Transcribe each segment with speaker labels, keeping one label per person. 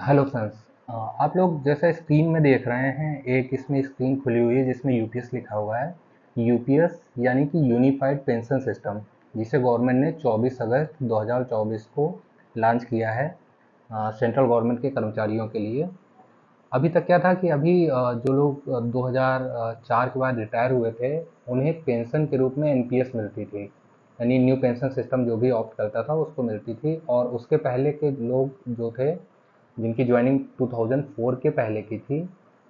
Speaker 1: Hello friends. आप लोग जैसे स्क्रीन में देख रहे हैं, एक इसमें स्क्रीन खुली हुई है जिसमें यूपीएस लिखा हुआ है। यूपीएस यानी कि यूनिफाइड पेंशन सिस्टम, जिसे गवर्नमेंट ने 24 अगस्त 2024 को लॉन्च किया है सेंट्रल गवर्नमेंट के कर्मचारियों के लिए। अभी तक क्या था कि जो लोग 2004 के बाद रिटायर हुए थे, उन्हें पेंशन के रूप में एनपीएस मिलती थी, यानी न्यू पेंशन सिस्टम जो भी ऑप्ट करता था उसको मिलती थी। और उसके पहले के लोग जो थे, जिनकी ज्वाइनिंग 2004 के पहले की थी,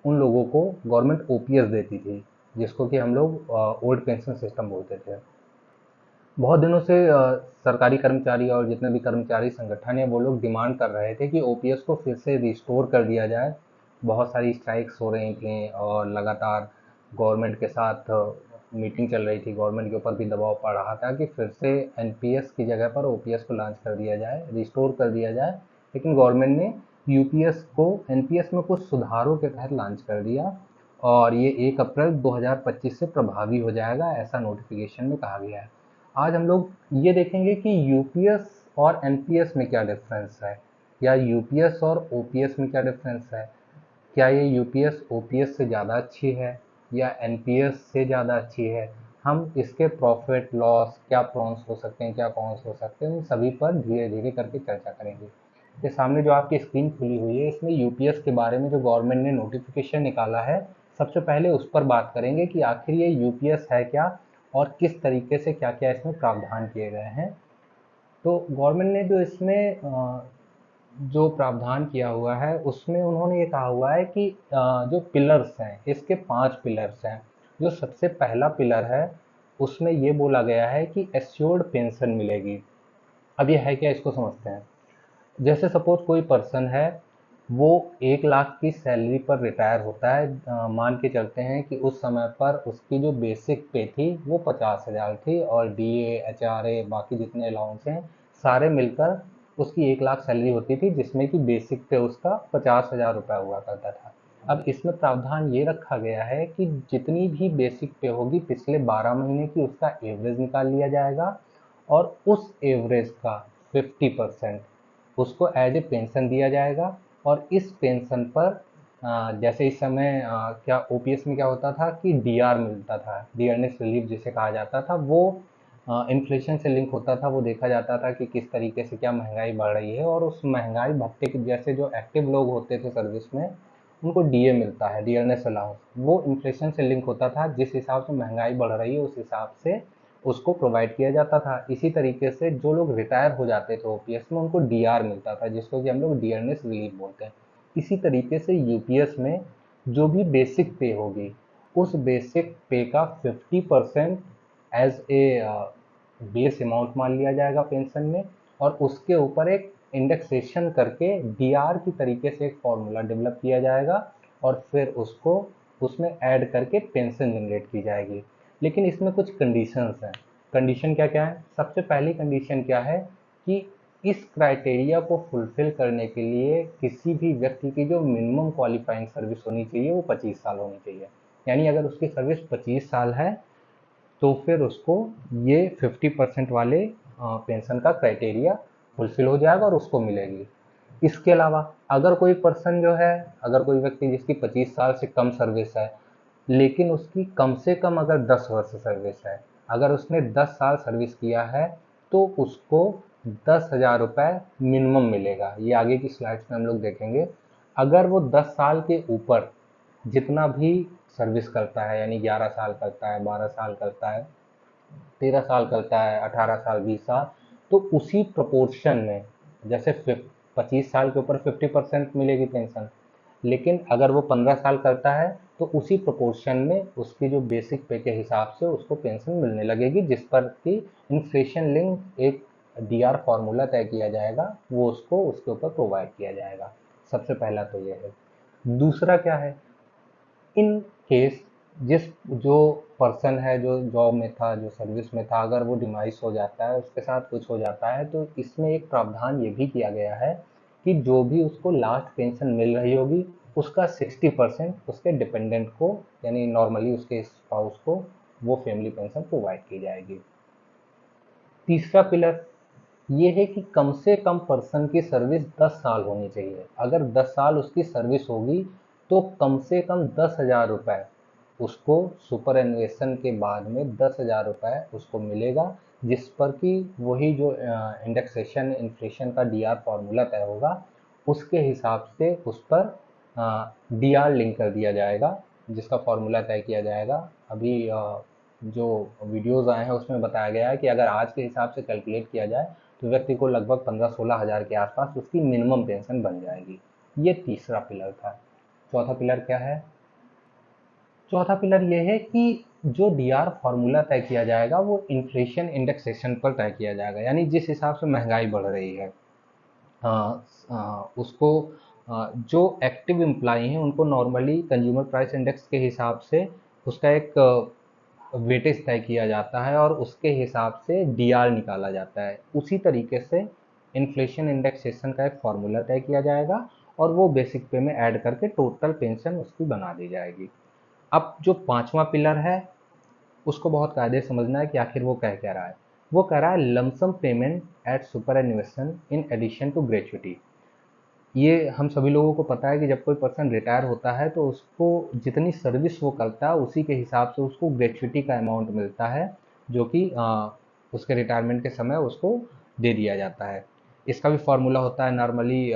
Speaker 1: उन लोगों को गवर्नमेंट ओपीएस देती थी, जिसको कि हम लोग ओल्ड पेंशन सिस्टम बोलते थे। बहुत दिनों से सरकारी कर्मचारी और जितने भी कर्मचारी संगठन है वो लोग डिमांड कर रहे थे कि ओपीएस को फिर से रिस्टोर कर दिया जाए। बहुत सारी स्ट्राइक्स हो रही थी और लगातार गवर्नमेंट के साथ मीटिंग चल रही थी, गवर्नमेंट के ऊपर भी दबाव पड़ रहा था कि फिर से एनपीएस की जगह पर ओपीएस को लॉन्च कर दिया जाए, रिस्टोर कर दिया जाए। लेकिन गवर्नमेंट ने यूपीएस को एनपीएस में कुछ सुधारों के तहत लॉन्च कर दिया, और ये 1 अप्रैल 2025 से प्रभावी हो जाएगा, ऐसा नोटिफिकेशन में कहा गया है। आज हम लोग ये देखेंगे कि यूपीएस और एनपीएस में क्या डिफरेंस है, या यूपीएस और ओपीएस में क्या डिफरेंस है। क्या ये यूपीएस ओपीएस से ज़्यादा अच्छी है या एनपीएस से ज़्यादा अच्छी है। हम इसके प्रॉफिट लॉस, क्या प्रॉन्स हो सकते हैं, क्या कॉन्स हो सकते हैं, इन सभी पर धीरे धीरे करके चर्चा करेंगे। ये सामने जो आपकी स्क्रीन खुली हुई है, इसमें यूपीएस के बारे में जो गवर्नमेंट ने नोटिफिकेशन निकाला है, सबसे पहले उस पर बात करेंगे कि आखिर ये यूपीएस है क्या और किस तरीके से क्या क्या इसमें प्रावधान किए गए हैं। तो गवर्नमेंट ने जो इसमें जो प्रावधान किया हुआ है उसमें उन्होंने ये कहा हुआ है कि जो पिलर्स हैं, इसके 5 पिलर्स हैं। जो सबसे पहला पिलर है, उसमें ये बोला गया है कि एश्योर्ड पेंशन मिलेगी। अब ये है क्या, इसको समझते हैं। जैसे सपोज कोई पर्सन है, वो 1 लाख की सैलरी पर रिटायर होता है। मान के चलते हैं कि उस समय पर उसकी जो बेसिक पे थी वो 50,000 थी, और डीए, एचआरए, बाकी जितने अलाउंस हैं सारे मिलकर उसकी 1 लाख सैलरी होती थी, जिसमें कि बेसिक पे उसका 50,000 रुपये हुआ करता था। अब इसमें प्रावधान ये रखा गया है कि जितनी भी बेसिक पे होगी पिछले 12 महीने की, उसका एवरेज निकाल लिया जाएगा, और उस एवरेज का 50% उसको एज ए पेंशन दिया जाएगा। और इस पेंशन पर जैसे इस समय क्या ओपीएस में क्या होता था कि डीआर मिलता था, डियरनेस रिलीफ जिसे कहा जाता था, वो इन्फ्लेशन से लिंक होता था। वो देखा जाता था कि किस तरीके से क्या महंगाई बढ़ रही है, और उस महंगाई भत्ते के जैसे जो एक्टिव लोग होते थे सर्विस में, उनको डीए मिलता है, डियरनेस अलाउंस। वो इन्फ्लेशन से लिंक होता था, जिस हिसाब से महंगाई बढ़ रही है उस हिसाब से उसको प्रोवाइड किया जाता था। इसी तरीके से जो लोग रिटायर हो जाते थे ओपीएस में, उनको डीआर मिलता था, जिसको कि हम लोग डियरनेस रिलीफ बोलते हैं। इसी तरीके से यूपीएस में जो भी बेसिक पे होगी, उस बेसिक पे का 50% एज ए बेस अमाउंट मान लिया जाएगा पेंशन में, और उसके ऊपर एक इंडेक्सेशन करके डीआर की तरीके से एक फॉर्मूला डेवलप किया जाएगा, और फिर उसको उसमें ऐड करके पेंशन जनरेट की जाएगी। लेकिन इसमें कुछ कंडीशंस हैं। कंडीशन क्या क्या है, सबसे पहली कंडीशन क्या है कि इस क्राइटेरिया को फुलफिल करने के लिए किसी भी व्यक्ति की जो मिनिमम क्वालिफाइंग सर्विस होनी चाहिए वो 25 साल होनी चाहिए। यानी अगर उसकी सर्विस 25 साल है, तो फिर उसको ये 50% वाले पेंशन का क्राइटेरिया फुलफिल हो जाएगा और उसको मिलेगी। इसके अलावा अगर कोई पर्सन जो है, अगर कोई व्यक्ति जिसकी 25 साल से कम सर्विस है, लेकिन उसकी कम से कम अगर 10 वर्ष सर्विस है, अगर उसने 10 साल सर्विस किया है, तो उसको 10,000 रुपये मिनिमम मिलेगा। ये आगे की स्लाइड्स में हम लोग देखेंगे। अगर वो 10 साल के ऊपर जितना भी सर्विस करता है, यानी 11 साल करता है, 12 साल करता है, 13 साल करता है, 18 साल, 20 साल, तो उसी प्रपोर्शन में, जैसे 25 साल के ऊपर 50% मिलेगी पेंशन, लेकिन अगर वो 15 साल करता है तो उसी प्रोपोर्शन में उसकी जो बेसिक पे के हिसाब से उसको पेंशन मिलने लगेगी, जिस पर कि इन्फ्लेशन लिंक एक डीआर फार्मूला तय किया जाएगा, वो उसको उसके ऊपर प्रोवाइड किया जाएगा। सबसे पहला तो ये है। दूसरा क्या है, इन केस जिस जो पर्सन है, जो जॉब में था, जो सर्विस में था, अगर वो डिमाइस हो जाता है, उसके साथ कुछ हो जाता है, तो इसमें एक प्रावधान ये भी किया गया है कि जो भी उसको लास्ट पेंशन मिल रही होगी, उसका 60% उसके डिपेंडेंट को, यानी नॉर्मली उसके स्पाउस को, वो फैमिली पेंशन प्रोवाइड की जाएगी। तीसरा पिलर, ये है कि कम से कम पर्सन की सर्विस 10 साल होनी चाहिए। अगर 10 साल उसकी सर्विस होगी तो कम से कम 10,000 रुपये उसको सुपर एनुएशन के बाद में 10,000 रुपये उसको मिलेगा, जिस पर कि वही जो इंडेक्सेशन इन्फ्लेशन का डीआर फॉर्मूला तय होगा उसके हिसाब से उस पर डीआर लिंक कर दिया जाएगा, जिसका फॉर्मूला तय किया जाएगा। अभी जो वीडियोज़ आए हैं उसमें बताया गया है कि अगर आज के हिसाब से कैलकुलेट किया जाए तो व्यक्ति को लगभग 15-16 हज़ार के आसपास उसकी मिनिमम पेंशन बन जाएगी। ये तीसरा पिलर था। चौथा पिलर क्या है? चौथा पिलर ये है कि जो डीआर फॉर्मूला तय किया जाएगा वो इन्फ्लेशन इंडेक्सेशन पर तय किया जाएगा, यानी जिस हिसाब से महंगाई बढ़ रही है उसको जो एक्टिव एम्प्लॉई हैं उनको नॉर्मली कंज्यूमर प्राइस इंडेक्स के हिसाब से उसका एक वेटेज तय किया जाता है और उसके हिसाब से डीआर निकाला जाता है। उसी तरीके से इन्फ्लेशन इंडेक्सेशन का एक फार्मूला तय किया जाएगा और वो बेसिक पे में ऐड करके टोटल पेंशन उसकी बना दी जाएगी। अब जो पांचवा पिलर है उसको बहुत कायदे से समझना है कि आखिर वो कह क्या रहा है। वो कह रहा है lump sum payment at superannuation in addition to gratuity. ये हम सभी लोगों को पता है कि जब कोई पर्सन रिटायर होता है तो उसको जितनी सर्विस वो करता है उसी के हिसाब से उसको ग्रेच्युटी का अमाउंट मिलता है, जो कि उसके रिटायरमेंट के समय उसको दे दिया जाता है। इसका भी फॉर्मूला होता है नॉर्मली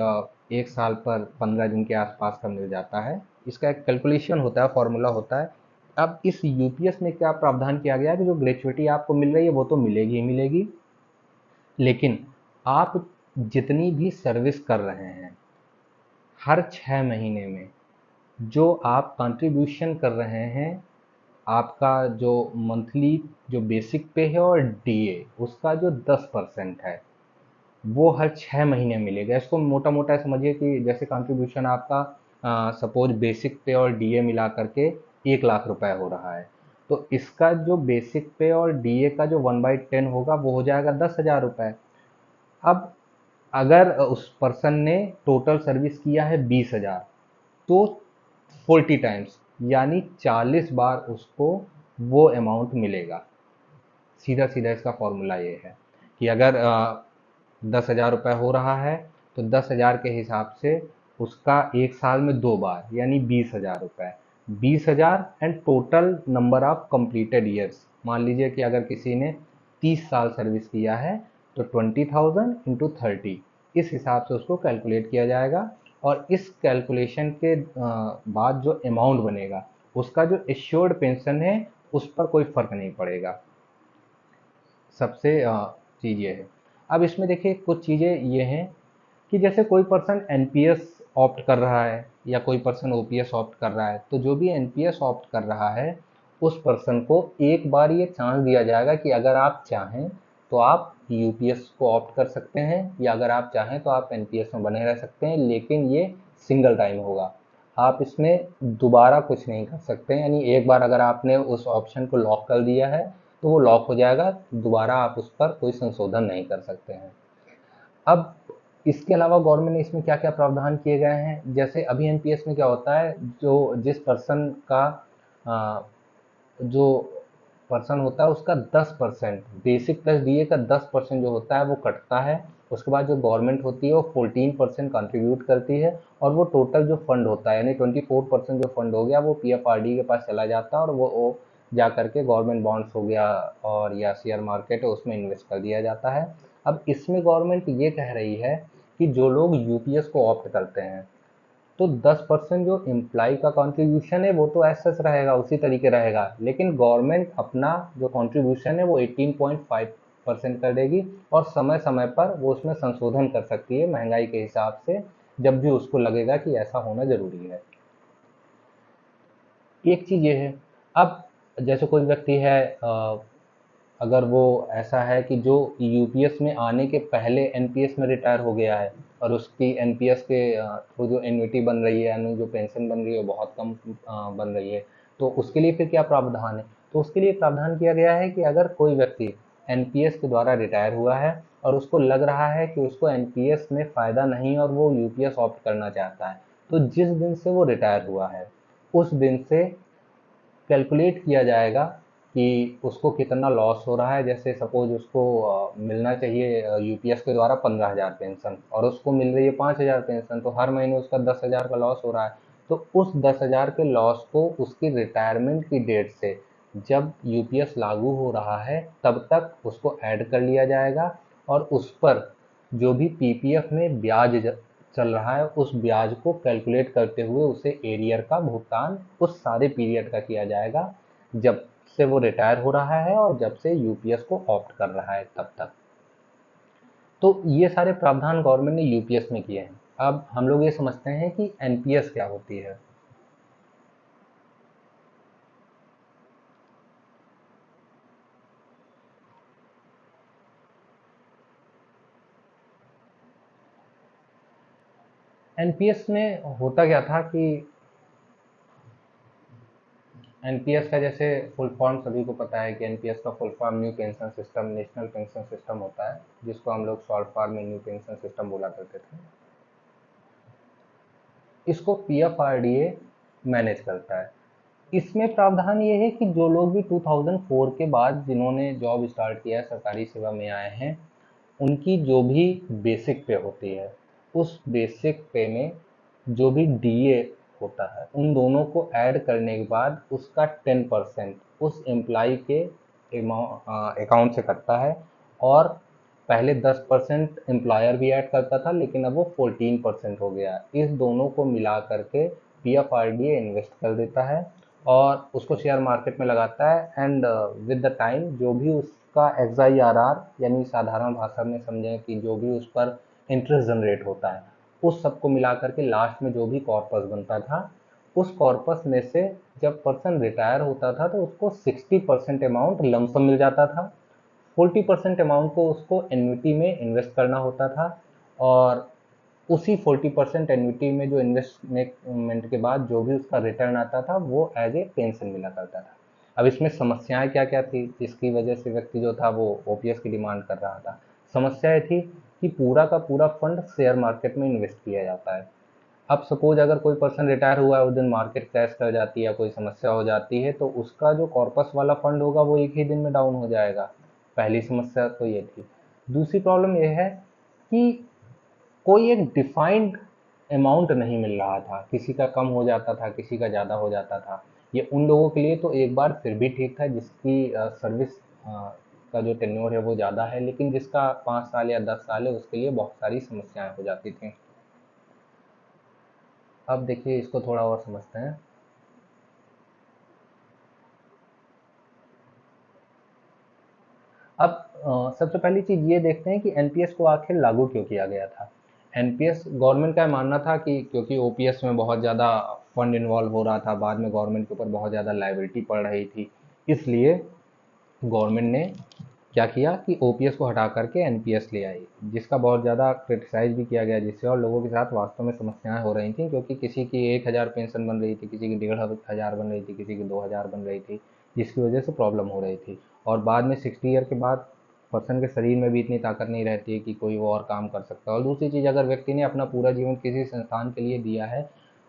Speaker 1: 1 साल पर 15 दिन के आसपास का मिल जाता है। इसका एक कैलकुलेशन होता है, फॉर्मूला होता है। अब इस यूपीएस में क्या प्रावधान किया गया है कि जो ग्रेच्युटी आपको मिल रही है वो तो मिलेगी ही मिलेगी, लेकिन आप जितनी भी सर्विस कर रहे हैं हर 6 महीने में जो आप कंट्रीब्यूशन कर रहे हैं, आपका जो मंथली जो बेसिक पे है और डीए उसका जो 10% है वो हर 6 महीने मिलेगा। इसको मोटा मोटा समझिए कि जैसे कंट्रीब्यूशन आपका सपोज बेसिक पे और डीए मिला करके 1 लाख रुपए हो रहा है, तो इसका जो बेसिक पे और डीए का जो 1/10 होगा वो हो जाएगा 10,000 रुपये। अब अगर उस पर्सन ने टोटल सर्विस किया है 20,000, तो 40 टाइम्स यानी 40 बार उसको वो अमाउंट मिलेगा। सीधा सीधा इसका फॉर्मूला ये है कि अगर 10,000 रुपये हो रहा है तो 10,000 के हिसाब से उसका 1 साल में 2 बार यानी 20,000 रुपये। 20,000 and total number of completed years. मान लीजिए कि अगर किसी ने 30 साल सर्विस किया है तो 20,000 इंटू 30 इस हिसाब से उसको कैलकुलेट किया जाएगा और इस कैलकुलेशन के बाद जो अमाउंट बनेगा उसका जो एश्योर्ड पेंशन है उस पर कोई फर्क नहीं पड़ेगा। सबसे चीज़ ये है। अब इसमें देखिए कुछ चीज़ें ये हैं कि जैसे कोई पर्सन एनपीएस ऑप्ट कर रहा है या कोई पर्सन ओपीएस ऑप्ट कर रहा है, तो जो भी एनपीएस ऑप्ट कर रहा है उस पर्सन को एक बार ये चांस दिया जाएगा कि अगर आप चाहें तो आप यूपीएस को ऑप्ट कर सकते हैं या अगर आप चाहें तो आप एनपीएस में बने रह सकते हैं, लेकिन ये सिंगल टाइम होगा। आप इसमें दोबारा कुछ नहीं कर सकते, यानी एक बार अगर आपने उस ऑप्शन को लॉक कर दिया है तो वो लॉक हो जाएगा, दोबारा आप उस पर कोई संशोधन नहीं कर सकते हैं। अब इसके अलावा गवर्नमेंट ने इसमें क्या क्या प्रावधान किए गए हैं, जैसे अभी एनपीएस में क्या होता है, जो जिस पर्सन का जो पर्सन होता है उसका 10% बेसिक प्लस डीए का 10% जो होता है वो कटता है। उसके बाद जो गवर्नमेंट होती है वो 14% कंट्रीब्यूट करती है और वो टोटल जो फंड होता है यानी 24% जो फंड हो गया वो पीएफआरडी के पास चला जाता है और वो जा करके गवर्नमेंट बॉन्ड्स हो गया और या शेयर मार्केट है उसमें इन्वेस्ट कर दिया जाता है। अब इसमें गवर्नमेंट ये कह रही है कि जो लोग यूपीएस को ऑप्ट करते हैं तो 10% जो एम्प्लॉय का कंट्रीब्यूशन है वो तो ऐसा रहेगा, उसी तरीके रहेगा, लेकिन गवर्नमेंट अपना जो कंट्रीब्यूशन है वो 18.5% कर देगी और समय समय पर वो उसमें संशोधन कर सकती है महंगाई के हिसाब से, जब भी उसको लगेगा कि ऐसा होना जरूरी है। एक चीज़ ये है। अब जैसे कोई व्यक्ति है अगर वो ऐसा है कि जो यूपीएस में आने के पहले एनपीएस में रिटायर हो गया है और उसकी एनपीएस के थ्रू जो एन्युटी बन रही है यानी जो पेंशन बन रही है वो बहुत कम बन रही है, तो उसके लिए फिर क्या प्रावधान है? तो उसके लिए प्रावधान किया गया है कि अगर कोई व्यक्ति एनपीएस के द्वारा रिटायर हुआ है और उसको लग रहा है कि उसको एनपीएस में फ़ायदा नहीं और वो यूपीएस ऑप्ट करना चाहता है, तो जिस दिन से वो रिटायर हुआ है उस दिन से कैलकुलेट किया जाएगा कि उसको कितना लॉस हो रहा है। जैसे सपोज उसको मिलना चाहिए यूपीएस के द्वारा 15,000 पेंशन और उसको मिल रही है 5,000 पेंशन, तो हर महीने उसका 10,000 का लॉस हो रहा है। तो उस 10,000 के लॉस को उसकी रिटायरमेंट की डेट से जब यूपीएस लागू हो रहा है तब तक उसको ऐड कर लिया जाएगा, और उस पर जो भी पीपीएफ में ब्याज चल रहा है उस ब्याज को कैलकुलेट करते हुए उसे एरियर का भुगतान उस सारे पीरियड का किया जाएगा जब से वो रिटायर हो रहा है और जब से यूपीएस को ऑप्ट कर रहा है तब तक। तो ये सारे प्रावधान गवर्नमेंट ने यूपीएस में किए हैं। अब हम लोग ये समझते हैं कि एनपीएस क्या होती है। एनपीएस में होता क्या था कि एनपीएस का जैसे फुल फॉर्म सभी को पता है कि एनपीएस का full form new pension system, national pension system होता है, जिसको हम लोग शॉर्ट फॉर्म में न्यू पेंशन सिस्टम बोला करते थे। इसको पीएफआरडीए मैनेज करता है। इसमें प्रावधान ये है कि जो लोग भी 2004 के बाद जिन्होंने जॉब स्टार्ट किया है, सरकारी सेवा में आए हैं, उनकी जो भी बेसिक पे होती है, उस बेसिक पे में जो भी डीए होता है उन दोनों को ऐड करने के बाद उसका 10% उस एम्प्लॉय के अकाउंट से कटता है। और पहले 10% एम्प्लॉयर भी ऐड करता था, लेकिन अब वो 14% हो गया। इस दोनों को मिला करके पीएफआरडीए इन्वेस्ट कर देता है और उसको शेयर मार्केट में लगाता है। एंड विद द टाइम जो भी उसका एक्सआईआरआर, यानी साधारण भाषा में समझें कि जो भी उस पर इंटरेस्ट जनरेट होता है, उस सबको मिला करके लास्ट में जो भी कॉर्पस बनता था, उस कॉर्पस में से जब पर्सन रिटायर होता था तो उसको 60% अमाउंट लमसम मिल जाता था, 40% अमाउंट को उसको एन्युटी में इन्वेस्ट करना होता था, और उसी 40% एन्युटी में जो इन्वेस्टमेंट के बाद जो भी उसका रिटर्न आता था वो एज ए पेंशन मिला करता था। अब इसमें समस्याएं क्या क्या थी जिसकी वजह से व्यक्ति जो था वो ओपीएस की डिमांड कर रहा था। समस्या ये थी कि पूरा का पूरा फंड शेयर मार्केट में इन्वेस्ट किया जाता है। अब सपोज अगर कोई पर्सन रिटायर हुआ है, उस दिन मार्केट क्रैश कर जाती है या कोई समस्या हो जाती है, तो उसका जो कॉर्पस वाला फंड होगा वो एक ही दिन में डाउन हो जाएगा। पहली समस्या तो ये थी। दूसरी प्रॉब्लम ये है कि कोई एक डिफाइंड अमाउंट नहीं मिल रहा था, किसी का कम हो जाता था, किसी का ज़्यादा हो जाता था। ये उन लोगों के लिए तो एक बार फिर भी ठीक था जिसकी सर्विस का जो टेन्योर है वो ज़्यादा है, लेकिन जिसका 5 साल या 10 साल है उसके लिए बहुत सारी समस्याएं हो जाती थी। अब देखिए इसको थोड़ा और समझते हैं। अब सबसे पहली चीज़ ये देखते हैं कि एनपीएस को आखिर लागू क्यों किया गया था। एनपीएस गवर्नमेंट का मानना था कि क्योंकि ओपीएस में बहुत ज़्यादा फंड इन्वॉल्व हो रहा था, बाद में गवर्नमेंट के ऊपर बहुत ज़्यादा लाइबिलिटी पड़ रही थी, इसलिए गवर्नमेंट ने क्या किया कि ओपीएस को हटा करके एनपीएस ले आई, जिसका बहुत ज़्यादा क्रिटिसाइज भी किया गया, जिससे और लोगों के साथ वास्तव में समस्याएं हो रही थी, क्योंकि किसी की 1,000 पेंशन बन रही थी, किसी की 1,500 बन रही थी, किसी की 2,000 बन रही थी, जिसकी वजह से प्रॉब्लम हो रही थी। और बाद में 60 ईयर के बाद पर्सन के शरीर में भी इतनी ताकत नहीं रहती है कि कोई वो और काम कर सकता है। और दूसरी चीज़, अगर व्यक्ति ने अपना पूरा जीवन किसी संस्थान के लिए दिया है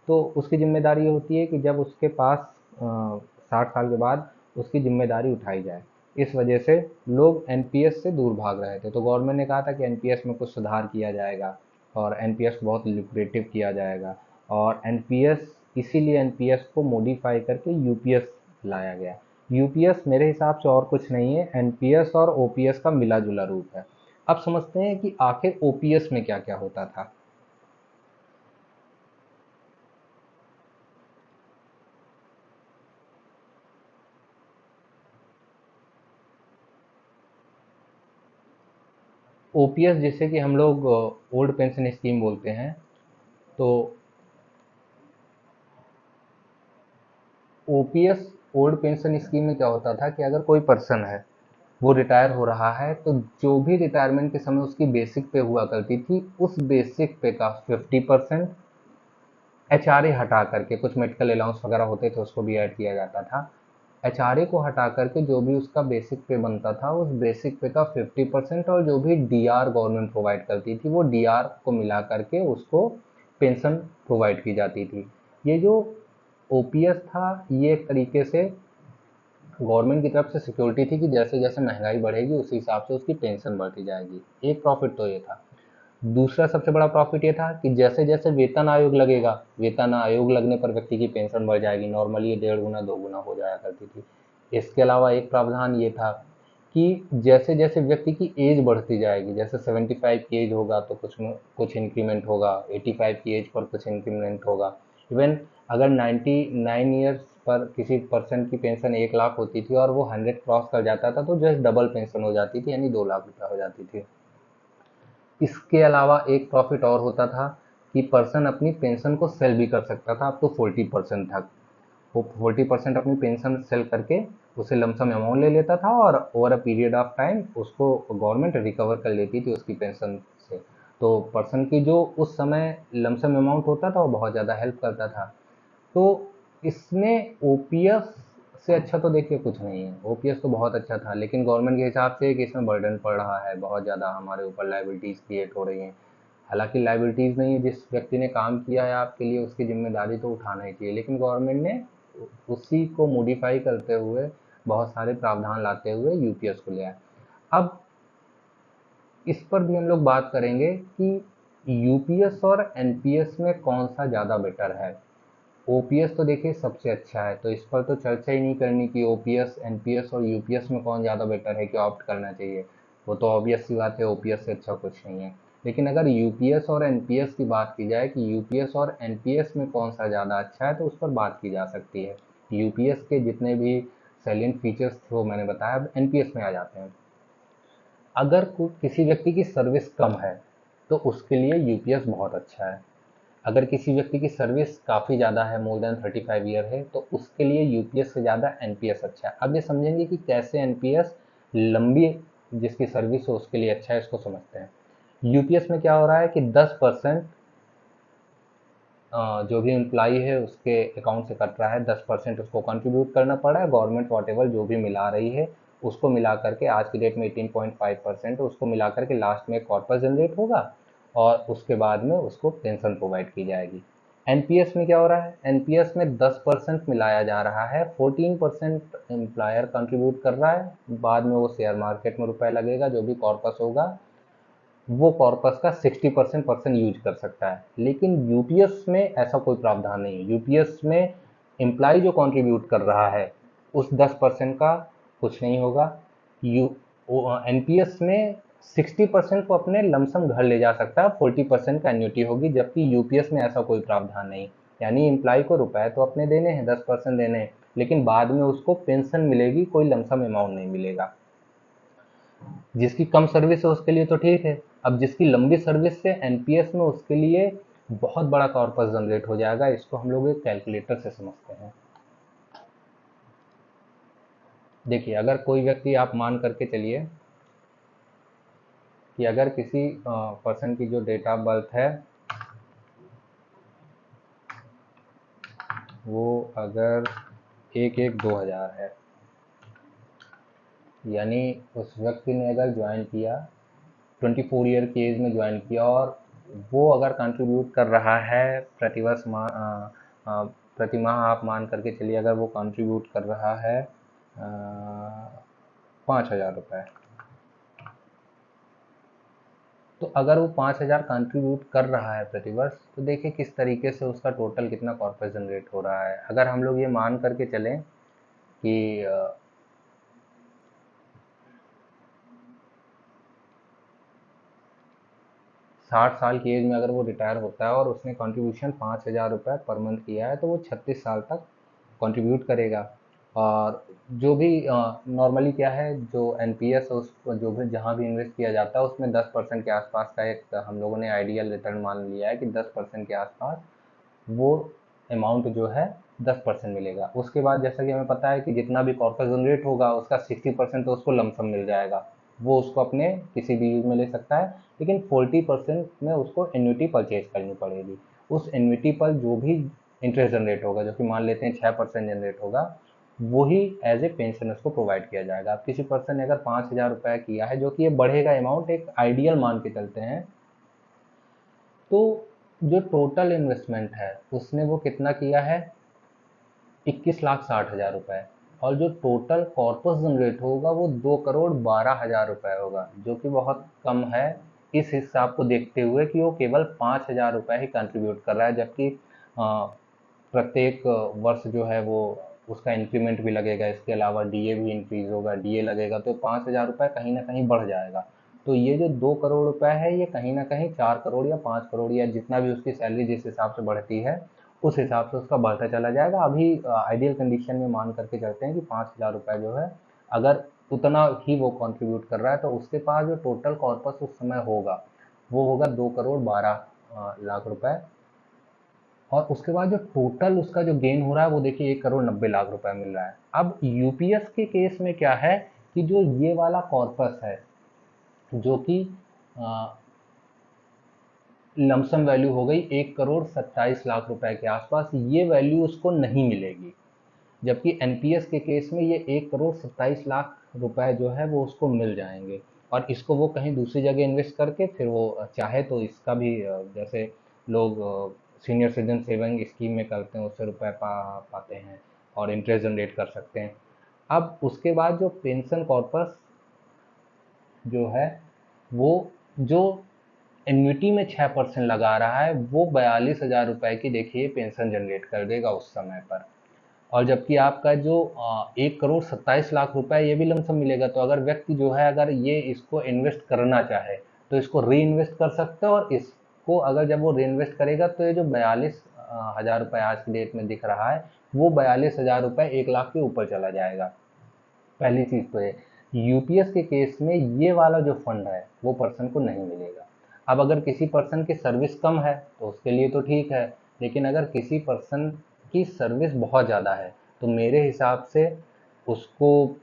Speaker 1: तो उसकी जिम्मेदारी ये होती है कि जब उसके पास 60 साल के बाद उसकी जिम्मेदारी उठाई जाए। इस वजह से लोग एनपीएस से दूर भाग रहे थे, तो गवर्नमेंट ने कहा था कि एनपीएस में कुछ सुधार किया जाएगा और एनपीएस को बहुत लिबरेटिव किया जाएगा। और एनपीएस, इसीलिए एनपीएस को मॉडिफाई करके यूपीएस लाया गया। यूपीएस मेरे हिसाब से और कुछ नहीं है, एनपीएस और ओपीएस का मिला जुला रूप है। अब समझते हैं कि आखिर ओपीएस में क्या क्या होता था। ओपीएस जिसे कि हम लोग ओल्ड पेंशन स्कीम बोलते हैं, तो ओपीएस ओल्ड पेंशन स्कीम में क्या होता था कि अगर कोई पर्सन है वो रिटायर हो रहा है, तो जो भी रिटायरमेंट के समय उसकी बेसिक पे हुआ करती थी उस बेसिक पे का 50% एचआरए हटा करके, कुछ मेडिकल अलाउंस वगैरह होते थे उसको भी ऐड किया जाता था, एचआरए को हटा करके जो भी उसका बेसिक पे बनता था उस बेसिक पे का 50%, और जो भी डीआर गवर्नमेंट प्रोवाइड करती थी वो डीआर को मिला करके उसको पेंशन प्रोवाइड की जाती थी। ये जो ओपीएस था ये एक तरीके से गवर्नमेंट की तरफ से सिक्योरिटी थी कि जैसे जैसे महंगाई बढ़ेगी उसी हिसाब से उसकी पेंशन बढ़ती जाएगी। एक प्रॉफिट तो ये था। दूसरा सबसे बड़ा प्रॉफिट ये था कि जैसे जैसे वेतन आयोग लगेगा, वेतन आयोग लगने पर व्यक्ति की पेंशन बढ़ जाएगी। नॉर्मली ये 1.5 गुना 2 गुना हो जाया करती थी। इसके अलावा एक प्रावधान ये था कि जैसे जैसे व्यक्ति की एज बढ़ती जाएगी, जैसे 75 की एज होगा तो कुछ इंक्रीमेंट होगा, 85 की एज पर कुछ इंक्रीमेंट होगा। इवन अगर 99 ईयर्स पर किसी पर्सन की पेंशन 1 लाख होती थी और वो 100 क्रॉस कर जाता था तो जस्ट डबल पेंशन हो जाती थी, यानी 2 लाख रुपये हो जाती थी। इसके अलावा एक प्रॉफिट और होता था कि पर्सन अपनी पेंशन को सेल भी कर सकता था, अब तो 40% तक। वो 40% अपनी पेंशन सेल करके उसे लमसम अमाउंट ले लेता था और over a period of time उसको गवर्नमेंट रिकवर कर लेती थी उसकी पेंशन से। तो पर्सन की जो उस समय लमसम अमाउंट होता था वो बहुत ज़्यादा हेल्प करता था। तो इसमें ओपीएस से अच्छा तो देखिए कुछ नहीं है। ओपीएस तो बहुत अच्छा था, लेकिन गवर्नमेंट के हिसाब से कि इसमें बर्डन पड़ रहा है, बहुत ज़्यादा हमारे ऊपर लाइबिलिटीज़ क्रिएट हो रही हैं। हालांकि लाइबिलिटीज़ नहीं है, जिस व्यक्ति ने काम किया है आपके लिए उसकी जिम्मेदारी तो उठाना ही चाहिए, लेकिन गवर्नमेंट ने उसी को मॉडिफाई करते हुए बहुत सारे प्रावधान लाते हुए यूपीएस को लिया है। अब इस पर भी हम लोग बात करेंगे कि यूपीएस और एनपीएस में कौन सा ज़्यादा बेटर है। ओपीएस तो देखिए सबसे अच्छा है, तो इस पर तो चर्चा ही नहीं करनी कि ओपीएस एनपीएस और यूपीएस में कौन ज़्यादा बेटर है कि ऑप्ट करना चाहिए। वो तो ऑब्वियस सी बात है, ओपीएस से अच्छा कुछ नहीं है। लेकिन अगर यूपीएस और एनपीएस की बात की जाए कि यूपीएस और एनपीएस में कौन सा ज़्यादा अच्छा है, तो उस पर बात की जा सकती है। यूपीएस के जितने भी सैलिएंट फीचर्स थे वो मैंने बताया, अब एनपीएस में आ जाते हैं। अगर किसी व्यक्ति की सर्विस कम है तो उसके लिए यूपीएस बहुत अच्छा है। अगर किसी व्यक्ति की सर्विस काफ़ी ज़्यादा है, मोर देन 35 ईयर है, तो उसके लिए यूपीएस से ज़्यादा एनपीएस अच्छा है। अब ये समझेंगे कि कैसे एनपीएस लंबी जिसकी सर्विस हो उसके लिए अच्छा है, इसको समझते हैं। यूपीएस में क्या हो रहा है कि 10% जो भी एम्प्लॉई है उसके अकाउंट से कट रहा है, 10% उसको कंट्रीब्यूट करना पड़ रहा है। गवर्नमेंट वॉटेवर जो भी मिला रही है उसको मिला करके, आज की डेट में 18.5% उसको मिला करके लास्ट में कॉर्पस जनरेट होगा और उसके बाद में उसको पेंशन प्रोवाइड की जाएगी। एनपीएस में क्या हो रहा है, एनपीएस में 10% मिलाया जा रहा है, 14% एम्प्लॉयर कंट्रीब्यूट कर रहा है, बाद में वो शेयर मार्केट में रुपए लगेगा, जो भी कॉर्पस होगा वो कॉर्पस का 60% पर्सन यूज कर सकता है। लेकिन यूपीएस में ऐसा कोई प्रावधान नहीं है। यूपीएस में एम्प्लॉय जो कंट्रीब्यूट कर रहा है उस 10% का कुछ नहीं होगा। यू एनपीएस में 60% को अपने लमसम घर ले जा सकता है, 40% का एन्युटी होगी, जबकि यूपीएस में ऐसा कोई प्रावधान नहीं। यानी एम्प्लॉय को रुपए तो अपने देने हैं, 10% देने हैं, लेकिन बाद में उसको पेंशन मिलेगी, कोई लमसम अमाउंट नहीं मिलेगा। जिसकी कम सर्विस है उसके लिए तो ठीक है। अब जिसकी लंबी सर्विस है एनपीएस में, उसके लिए बहुत बड़ा कॉर्पस जनरेट हो जाएगा। इसको हम लोग एक कैलकुलेटर से समझते हैं। देखिए, अगर कोई व्यक्ति, आप मान करके चलिए कि अगर किसी पर्सन की जो डेट ऑफ बर्थ है वो अगर 1/1/2000 है, यानी उस व्यक्ति ने अगर ज्वाइन किया 24 ईयर की एज में ज्वाइन किया, और वो अगर कंट्रीब्यूट कर रहा है प्रतिवर्ष प्रति माह, आप मान करके चलिए अगर वो कंट्रीब्यूट कर रहा है 5,000 रुपये, तो अगर वो 5,000 कंट्रीब्यूट कर रहा है प्रतिवर्ष, तो देखिए किस तरीके से उसका टोटल कितना कॉर्पस जनरेट हो रहा है। अगर हम लोग ये मान करके चलें कि 60 साल की एज में अगर वो रिटायर होता है और उसने कंट्रीब्यूशन 5,000 रुपये पर मंथ किया है, तो वो 36 साल तक कंट्रीब्यूट करेगा। और जो भी नॉर्मली क्या है, जो एनपीएस उस जो भी जहाँ भी इन्वेस्ट किया जाता है उसमें 10% के आसपास का एक हम लोगों ने आइडियल रिटर्न मान लिया है कि 10% के आसपास वो अमाउंट जो है 10% मिलेगा। उसके बाद जैसा कि हमें पता है कि जितना भी कॉर्पस जनरेट होगा उसका 60% तो उसको लमसम मिल जाएगा, वो उसको अपने किसी भी यूज में ले सकता है। लेकिन 40% में उसको एन्युटी परचेज करनी पड़ेगी। उस एन्युटी पर जो भी इंटरेस्ट जनरेट होगा, जो कि मान लेते हैं 6% जनरेट होगा, वही एज ए पेंशन उसको प्रोवाइड किया जाएगा। अब किसी पर्सन ने अगर 5,000 रुपये किया है, जो कि ये बढ़ेगा अमाउंट, एक आइडियल मान के चलते हैं, तो जो टोटल इन्वेस्टमेंट है उसने वो कितना किया है, 21,60,000 रुपये। और जो टोटल कॉर्पस जनरेट होगा वो 2,12,00,000 रुपये होगा, जो कि बहुत कम है इस हिसाब को देखते हुए कि वो केवल 5,000 रुपये ही कंट्रीब्यूट कर रहा है, जबकि प्रत्येक वर्ष जो है वो उसका इंक्रीमेंट भी लगेगा, इसके अलावा डीए भी इंक्रीज होगा, डीए लगेगा तो 5,000 रुपये कहीं ना कहीं बढ़ जाएगा। तो ये जो 2 करोड़ रुपए है ये कहीं ना कहीं 4 करोड़ या 5 करोड़ या जितना भी उसकी सैलरी जिस हिसाब से बढ़ती है उस हिसाब से उसका बढ़ता चला जाएगा। अभी आइडियल कंडीशन में मान करके चलते हैं कि 5,000 रुपये जो है अगर उतना ही वो कंट्रीब्यूट कर रहा है तो उसके पास जो टोटल कॉर्पस उस समय होगा वो होगा 2,12,00,000 रुपए। और उसके बाद जो टोटल उसका जो गेन हो रहा है वो देखिए 1,90,00,000 रुपए मिल रहा है। अब यूपीएस के केस में क्या है कि जो ये वाला कॉर्पस है जो कि लमसम वैल्यू हो गई 1,27,00,000 रुपए के आसपास, ये वैल्यू उसको नहीं मिलेगी। जबकि एनपीएस के केस में ये 1,27,00,000 रुपए जो है वो उसको मिल जाएंगे, और इसको वो कहीं दूसरी जगह इन्वेस्ट करके फिर वो चाहे तो इसका भी जैसे लोग सीनियर सिटीजन सेविंग स्कीम में करते हैं उससे रुपए पाते हैं और इंटरेस्ट जनरेट कर सकते हैं। अब उसके बाद जो पेंशन कॉर्पस जो है वो जो एन्युटी में 6% लगा रहा है वो 42,000 रुपए की देखिए पेंशन जनरेट कर देगा उस समय पर। और जबकि आपका जो 1,27,00,000 रुपए ये भी लमसम मिलेगा, तो अगर व्यक्ति जो है अगर ये इसको इन्वेस्ट करना चाहे तो इसको री इन्वेस्ट कर सकता है, और इसको अगर जब वो री इन्वेस्ट करेगा तो ये जो 42,000 रुपये आज की डेट में दिख रहा है वो 42,000 रुपये 1 लाख के ऊपर चला जाएगा। पहली चीज़ तो ये यूपीएस के केस में ये वाला जो फंड है वो पर्सन को नहीं मिलेगा। अब अगर किसी पर्सन की सर्विस कम है तो उसके लिए तो ठीक है, लेकिन अगर किसी पर्सन की सर्विस बहुत ज़्यादा है तो मेरे हिसाब से उसको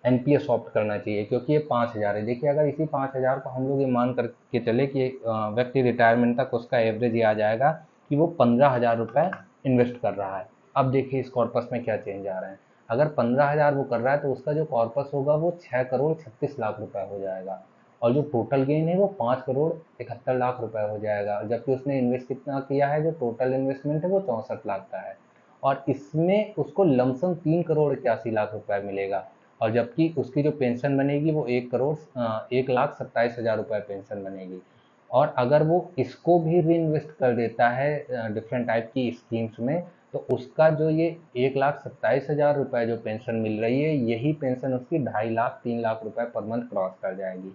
Speaker 1: एनपीएस ऑप्ट करना चाहिए, क्योंकि ये 5,000 है। देखिए अगर इसी 5,000 को हम लोग ये मान करके चले कि व्यक्ति रिटायरमेंट तक उसका एवरेज ये आ जाएगा कि वो 15,000 रुपये इन्वेस्ट कर रहा है। अब देखिए इस कॉर्पस में क्या चेंज आ रहे हैं। अगर 15,000 वो कर रहा है तो उसका जो कॉर्पस होगा वो 6,36,00,000 रुपये हो जाएगा, और जो टोटल गेन है वो 5,71,00,000 रुपये हो जाएगा, जबकि उसने इन्वेस्ट कितना किया है, जो टोटल इन्वेस्टमेंट है वो 64 लाख का है, और इसमें उसको लमसम 3,81,00,000 रुपये मिलेगा। और जबकि उसकी जो पेंशन बनेगी वो 1,27,000 रुपये पेंशन बनेगी। और अगर वो इसको भी री इन्वेस्ट कर देता है डिफरेंट टाइप की स्कीम्स में, तो उसका जो ये 1,27,000 रुपये जो पेंशन मिल रही है यही पेंशन उसकी 2.5 लाख 3 लाख रुपए पर मंथ क्रॉस कर जाएगी।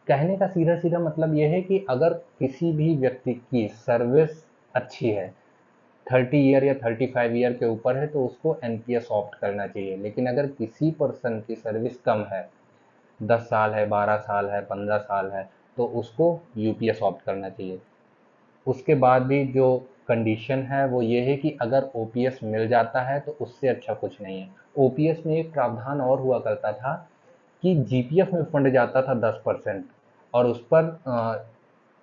Speaker 1: कहने का सीधा सीधा मतलब यह है कि अगर किसी भी व्यक्ति की सर्विस अच्छी है, 30 ईयर या 35 ईयर के ऊपर है, तो उसको एनपीएस ऑप्ट करना चाहिए। लेकिन अगर किसी पर्सन की सर्विस कम है, 10 साल है, 12 साल है, 15 साल है, तो उसको यूपीएस ऑप्ट करना चाहिए। उसके बाद भी जो कंडीशन है वो ये है कि अगर ओपीएस मिल जाता है तो उससे अच्छा कुछ नहीं है। ओपीएस में एक प्रावधान और हुआ करता था कि जीपीएफ में फंड जाता था 10%, और उस पर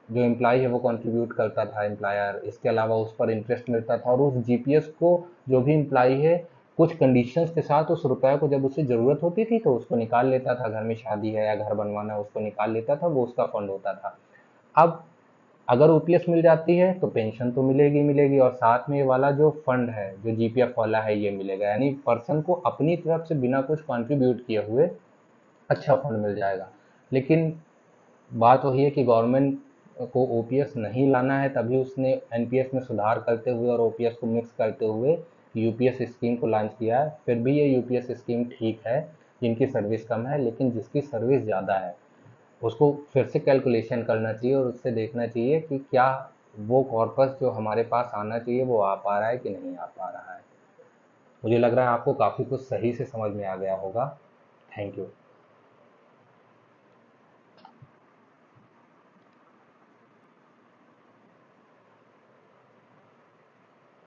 Speaker 1: जो एम्प्लॉय है वो कंट्रीब्यूट करता था एम्प्लॉयर, इसके अलावा उस पर इंटरेस्ट मिलता था, और उस जीपीएस को जो भी एम्प्लॉय है कुछ कंडीशंस के साथ उस रुपए को जब उसे ज़रूरत होती थी तो उसको निकाल लेता था, घर में शादी है या घर बनवाना है उसको निकाल लेता था, वो उसका फंड होता था। अब अगर ओपीएस मिल जाती है तो पेंशन तो मिलेगी मिलेगी, और साथ में ये वाला जो फंड है जो जीपीएफ वाला है ये मिलेगा, यानी पर्सन को अपनी तरफ से बिना कुछ कंट्रीब्यूट किए हुए अच्छा फंड मिल जाएगा। लेकिन बात वही है कि गवर्नमेंट को ओपीएस नहीं लाना है, तभी उसने एनपीएस में सुधार करते हुए और ओपीएस को मिक्स करते हुए यूपीएस स्कीम को लॉन्च किया है। फिर भी ये यूपीएस स्कीम ठीक है जिनकी सर्विस कम है, लेकिन जिसकी सर्विस ज़्यादा है उसको फिर से कैलकुलेशन करना चाहिए और उससे देखना चाहिए कि क्या वो कॉर्पस जो हमारे पास आना चाहिए वो आ पा रहा है कि नहीं आ पा रहा है। मुझे लग रहा है आपको काफ़ी कुछ सही से समझ में आ गया होगा। Thank you.